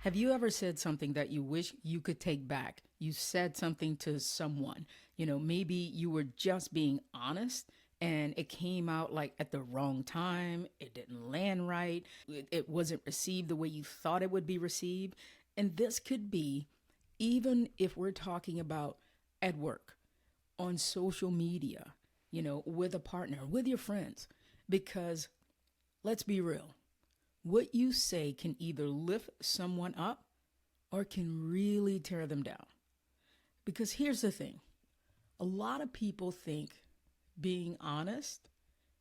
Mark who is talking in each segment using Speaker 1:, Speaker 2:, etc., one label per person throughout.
Speaker 1: Have you ever said something that you wish you could take back? You said something to someone, maybe you were just being honest and it came out like at the wrong time. It didn't land right. It wasn't received the way you thought it would be received. And this could be even if we're talking about at work, on social media, with a partner, with your friends, because let's be real. What you say can either lift someone up or can really tear them down. Because here's the thing. A lot of people think being honest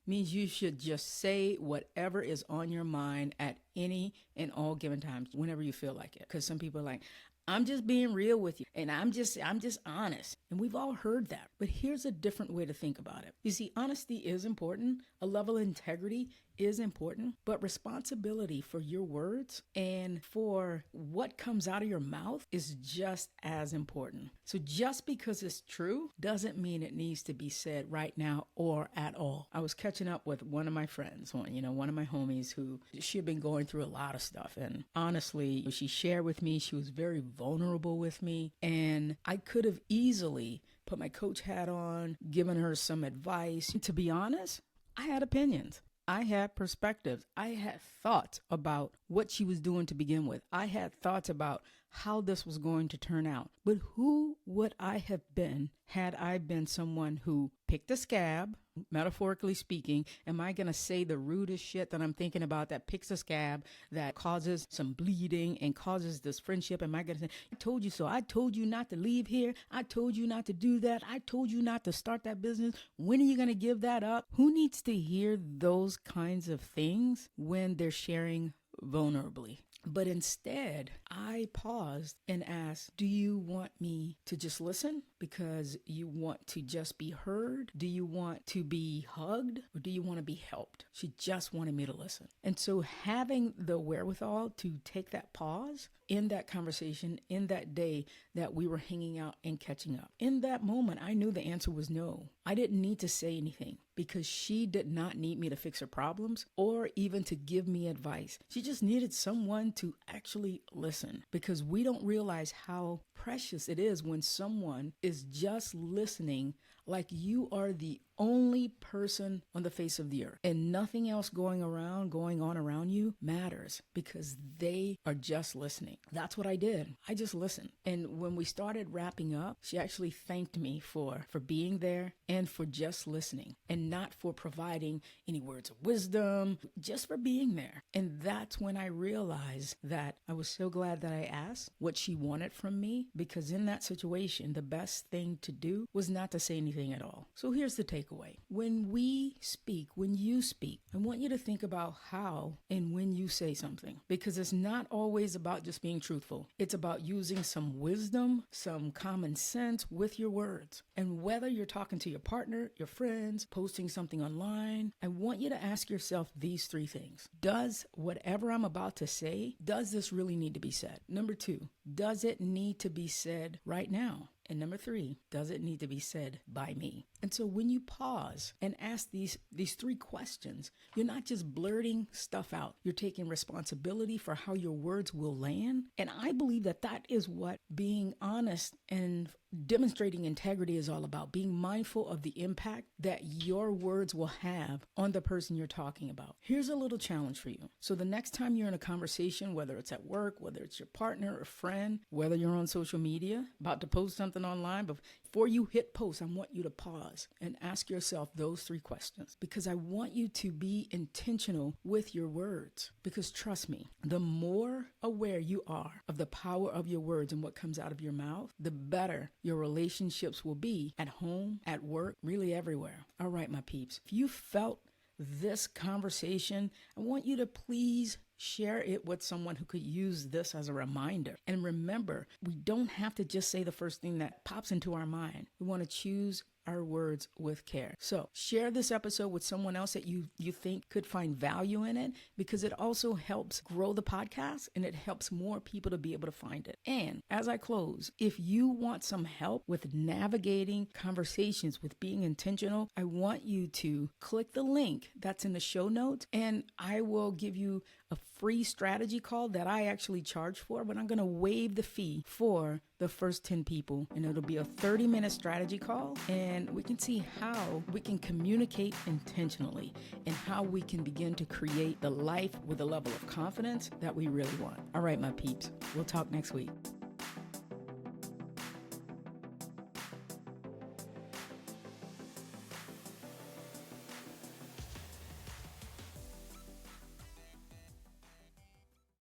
Speaker 1: means you should just say whatever is on your mind at any and all given times, whenever you feel like it. Because some people are like, I'm just being real with you and I'm just honest. And we've all heard that. But here's a different way to think about it. You see, honesty is important. A level of integrity is important, but responsibility for your words and for what comes out of your mouth is just as important. So just because it's true doesn't mean it needs to be said right now or at all. I was catching up with one of my friends, one of my homies who she had been going through a lot of stuff. And honestly, she shared with me, she was very vulnerable with me. And I could have easily put my coach hat on, given her some advice. To be honest, I had opinions. I had perspectives. I had thoughts about what she was doing to begin with. I had thoughts about how this was going to turn out. But who would I have been had I been someone who picked a scab, metaphorically speaking? Am I going to say the rudest shit that I'm thinking about that picks a scab that causes some bleeding and causes this friendship? Am I going to say, I told you so. I told you not to leave here. I told you not to do that. I told you not to start that business. When are you going to give that up? Who needs to hear those kinds of things when they're sharing vulnerably? But instead, I paused and asked, do you want me to just listen because you want to just be heard? Do you want to be hugged or do you want to be helped? She just wanted me to listen. And so having the wherewithal to take that pause in that conversation, in that day that we were hanging out and catching up, in that moment, I knew the answer was no. I didn't need to say anything because she did not need me to fix her problems or even to give me advice. She just needed someone to actually listen, because we don't realize how precious it is when someone is just listening like you are the only person on the face of the earth and nothing else going on around you matters because they are just listening. That's what I did. I just listened. And when we started wrapping up, she actually thanked me for being there and for just listening and not for providing any words of wisdom, just for being there. And that's when I realized that I was so glad that I asked what she wanted from me, because in that situation, the best thing to do was not to say anything at all. So here's the takeaway. When we speak, when you speak, I want you to think about how and when you say something, because it's not always about just being truthful. It's about using some wisdom, some common sense with your words. And whether you're talking to your partner, your friends, posting something online, I want you to ask yourself these three things. Does whatever I'm about to say, does this really need to be said? Number 2, does it need to be said right now? And number 3, does it need to be said by me? And so when you pause and ask these 3 questions, you're not just blurting stuff out. You're taking responsibility for how your words will land. And I believe that that is what being honest and demonstrating integrity is all about, being mindful of the impact that your words will have on the person you're talking about. Here's a little challenge for you. So the next time you're in a conversation, whether it's at work, whether it's your partner or friend, whether you're on social media, about to post something online, before you hit post, I want you to pause and ask yourself those 3 questions, because I want you to be intentional with your words. Because trust me, the more aware you are of the power of your words and what comes out of your mouth, the better your relationships will be at home, at work, really everywhere. All right, my peeps, if you felt this conversation, I want you to please share it with someone who could use this as a reminder. And remember, we don't have to just say the first thing that pops into our mind. We want to choose our words with care. So share this episode with someone else that you think could find value in it, because it also helps grow the podcast and it helps more people to be able to find it. And as I close, if you want some help with navigating conversations with being intentional, I want you to click the link that's in the show notes and I will give you a free strategy call that I actually charge for, but I'm going to waive the fee for the first 10 people. And it'll be a 30-minute strategy call. And we can see how we can communicate intentionally and how we can begin to create the life with a level of confidence that we really want. All right, my peeps, we'll talk next week.